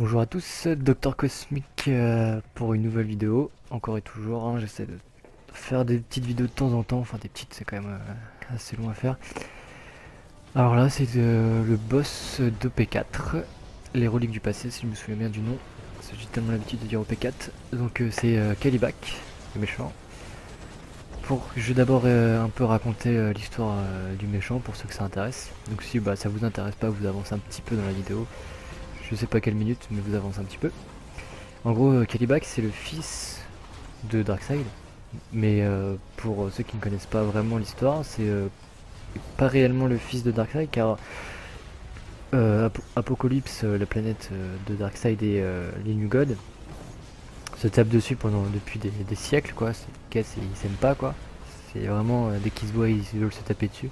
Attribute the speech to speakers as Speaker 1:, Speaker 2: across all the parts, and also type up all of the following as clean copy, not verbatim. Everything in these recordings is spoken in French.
Speaker 1: Bonjour à tous, Docteur Cosmic pour une nouvelle vidéo, encore et toujours, hein, j'essaie de faire des petites vidéos de temps en temps, enfin des petites c'est quand même assez long à faire. Alors là c'est le boss d'OP4, les reliques du passé si je me souviens bien du nom, parce que j'ai tellement l'habitude de dire OP4, donc c'est Kalibak, le méchant. Je vais d'abord un peu raconter l'histoire du méchant pour ceux que ça intéresse, donc si ça vous intéresse pas vous avancez un petit peu dans la vidéo, je sais pas quelle minute mais vous avancez un petit peu. En gros, Kalibak c'est le fils de Darkseid, mais pour ceux qui ne connaissent pas vraiment l'histoire, c'est pas réellement le fils de Darkseid car Apocalypse, la planète de Darkseid et les New Gods, se tapent dessus depuis des siècles quoi. Ils s'aiment pas quoi. C'est vraiment dès qu'ils se voient ils veulent se taper dessus.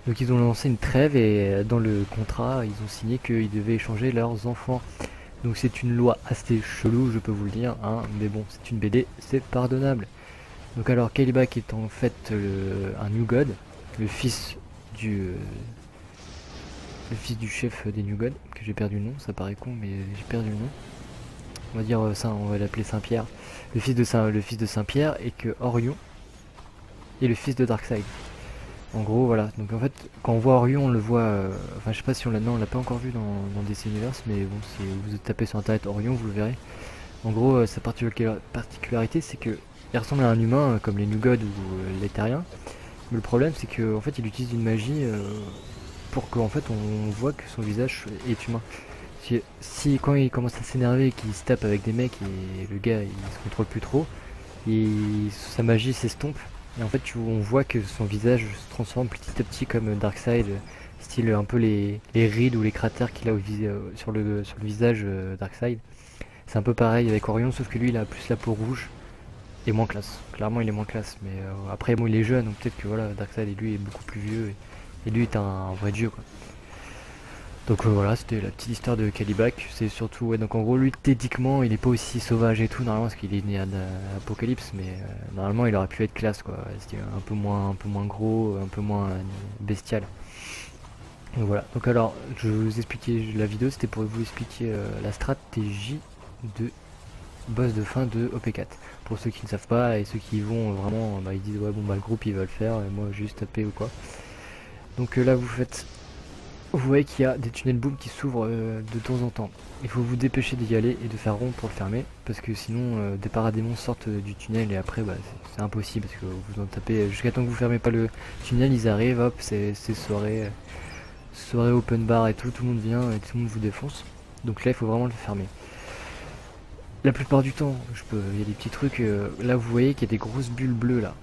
Speaker 1: Donc ils ont lancé une trêve et dans le contrat ils ont signé qu'ils devaient échanger leurs enfants. Donc c'est une loi assez chelou, je peux vous le dire, hein, mais bon, c'est une BD, c'est pardonnable. Donc alors, Kalibak est en fait un New God, le fils du, euh, le fils du chef des New God, que j'ai perdu le nom, ça paraît con, mais j'ai perdu le nom. On va dire ça, on va l'appeler Saint-Pierre. Le fils de Saint-Pierre et que Orion est le fils de Darkseid. En gros, voilà. Donc en fait, quand on voit Orion, on le voit. Enfin, je sais pas si on l'a. Non, on l'a pas encore vu dans DC Universe, mais bon, si vous tapez sur internet Orion, vous le verrez. En gros, sa particularité, c'est que il ressemble à un humain comme les New Gods ou les Terriens. Mais le problème, c'est qu'en fait, il utilise une magie pour qu'en fait, on voit que son visage est humain. Si quand il commence à s'énerver et qu'il se tape avec des mecs et le gars il se contrôle plus trop, sa magie s'estompe. Et en fait, on voit que son visage se transforme petit à petit comme Darkseid, style un peu les rides ou les cratères qu'il a sur le visage Darkseid. C'est un peu pareil avec Orion, sauf que lui il a plus la peau rouge et moins classe. Clairement il est moins classe, mais après bon il est jeune, donc peut-être que voilà, Darkseid et lui est beaucoup plus vieux et lui est un vrai dieu quoi. Donc voilà, c'était la petite histoire de Kalibak. C'est surtout, ouais, donc en gros lui techniquement il est pas aussi sauvage et tout normalement parce qu'il est né à Apocalypse, mais normalement il aurait pu être classe quoi. C'était un peu moins gros, un peu moins bestial. Donc voilà, donc alors je vais vous expliquer la vidéo, c'était pour vous expliquer la stratégie de boss de fin de OP4. Pour ceux qui ne savent pas et ceux qui y vont vraiment, ils disent ouais bon bah le groupe il va le faire et moi juste taper ou quoi. Donc là vous voyez qu'il y a des tunnels boom qui s'ouvrent de temps en temps. Il faut vous dépêcher d'y aller et de faire rond pour le fermer parce que sinon des paradémons sortent du tunnel et après c'est impossible parce que vous en tapez jusqu'à temps que vous fermez pas le tunnel, ils arrivent, hop c'est soirée open bar et tout le monde vient et tout le monde vous défonce. Donc là il faut vraiment le fermer. La plupart du temps, il y a des petits trucs. Là, vous voyez qu'il y a des grosses bulles bleues là,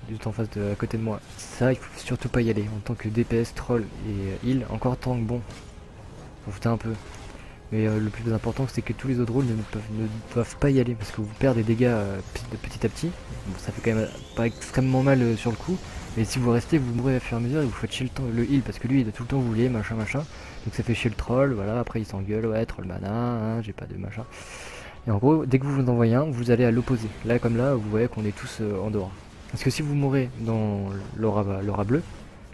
Speaker 1: juste en face à côté de moi. Ça, il faut surtout pas y aller. En tant que DPS, troll et heal, encore tant que bon, vous foutez un peu. Mais le plus important, c'est que tous les autres rôles ne doivent pas y aller parce que vous perdez des dégâts de petit à petit. Bon, ça fait quand même pas extrêmement mal sur le coup. Mais si vous restez, vous mourrez à fur et à mesure et vous faites chier le heal parce que lui, il a tout le temps voulu machin machin. Donc ça fait chier le troll. Voilà, après il s'engueule, ouais, troll mana, hein, j'ai pas de machin. Et en gros, dès que vous vous envoyez un, vous allez à l'opposé. Là, comme là, vous voyez qu'on est tous en dehors. Parce que si vous mourrez dans l'aura bleue,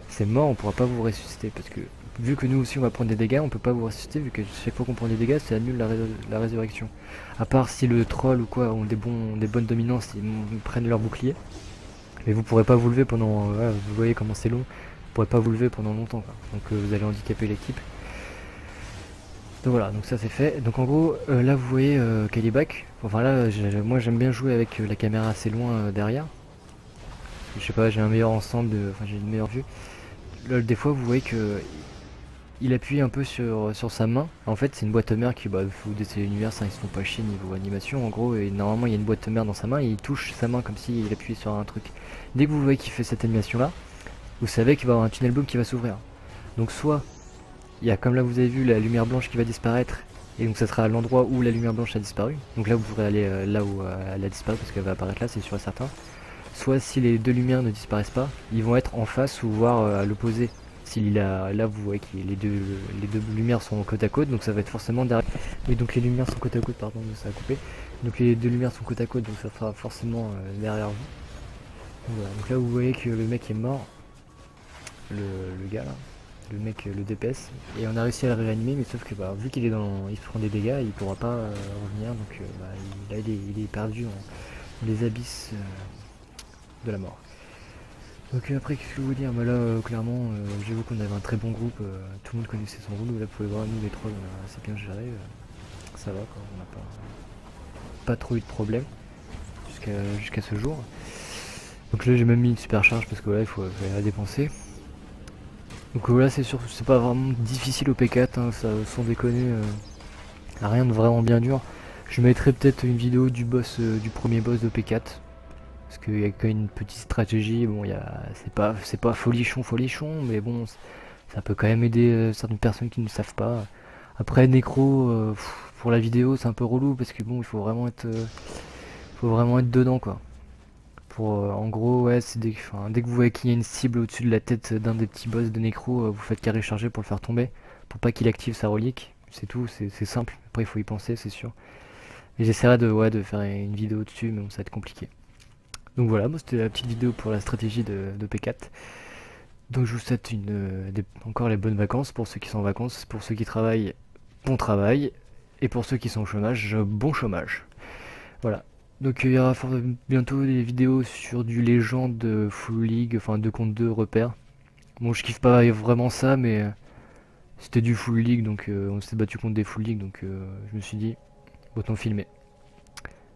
Speaker 1: c'est mort, on pourra pas vous ressusciter. Parce que vu que nous aussi on va prendre des dégâts, on peut pas vous ressusciter. Vu que chaque fois qu'on prend des dégâts, ça annule la résurrection. À part si le troll ou quoi ont des bonnes dominances, ils prennent leur bouclier. Mais vous pourrez pas vous lever pendant. Vous voyez comment c'est long. Vous pourrez pas vous lever pendant longtemps. Quoi. Donc vous allez handicaper l'équipe. Donc voilà, donc ça c'est fait. Donc en gros, là vous voyez Kalibak. Enfin là, moi j'aime bien jouer avec la caméra assez loin derrière. Je sais pas, j'ai un meilleur ensemble, enfin j'ai une meilleure vue. Là, des fois vous voyez que il appuie un peu sur sa main. En fait c'est une boîte mère qui, vous DC l'univers, hein, ils se font pas chier niveau animation en gros. Et normalement il y a une boîte mère dans sa main et il touche sa main comme s'il appuyait sur un truc. Dès que vous voyez qu'il fait cette animation là, vous savez qu'il va y avoir un tunnel boom qui va s'ouvrir. Donc soit il y a comme là vous avez vu la lumière blanche qui va disparaître et donc ça sera à l'endroit où la lumière blanche a disparu. Donc là vous pourrez aller là où elle a disparu parce qu'elle va apparaître là, c'est sûr et certain. Soit si les deux lumières ne disparaissent pas, ils vont être en face ou voire à l'opposé. Là vous voyez que les deux lumières sont côte à côte, donc ça va être forcément derrière. Oui, donc les lumières sont côte à côte, pardon, ça a coupé. Donc les deux lumières sont côte à côte, donc ça sera forcément derrière vous. Donc, voilà. Donc là vous voyez que le mec est mort, le gars là. le mec, le DPS, et on a réussi à le réanimer, mais sauf que bah, vu qu'il est il se prend des dégâts, il pourra pas revenir, donc bah, là il est perdu dans les abysses de la mort. Donc après, qu'est-ce que je veux vous dire? Bah là, clairement, j'avoue qu'on avait un très bon groupe, tout le monde connaissait son rôle, là vous pouvez voir, nous les trolls, on a assez bien géré, ça va quoi, on n'a pas trop eu de problème jusqu'à ce jour. Donc là j'ai même mis une super charge parce que voilà, il faut la dépenser. Donc voilà, c'est pas vraiment difficile au P4, hein, ça, sans déconner, rien de vraiment bien dur. Je mettrai peut-être une vidéo du boss, du premier boss de P4, parce qu'il y a quand même une petite stratégie. Bon, c'est pas folichon, mais bon, ça peut quand même aider certaines personnes qui ne savent pas. Après Necro, pour la vidéo, c'est un peu relou parce que bon, faut vraiment être dedans quoi. En gros, ouais, dès que vous voyez qu'il y a une cible au-dessus de la tête d'un des petits boss de Necro, vous faites carré chargé pour le faire tomber, pour pas qu'il active sa relique. C'est tout, c'est simple. Après, il faut y penser, c'est sûr. Et j'essaierai de faire une vidéo dessus, mais bon, ça va être compliqué. Donc voilà, moi c'était la petite vidéo pour la stratégie de P4. Donc je vous souhaite encore les bonnes vacances pour ceux qui sont en vacances, pour ceux qui travaillent, bon travail, et pour ceux qui sont au chômage, bon chômage. Voilà. Donc il y aura bientôt des vidéos sur du légende Full League, enfin 2 contre 2 repères. Bon, je kiffe pas vraiment ça, mais c'était du Full League, donc on s'est battu contre des Full League, donc je me suis dit, autant filmer.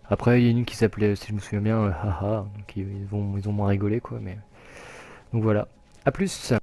Speaker 1: Après, il y a une qui s'appelait, si je me souviens bien, Haha, donc ils ont moins rigolé, quoi, mais... Donc voilà. A plus!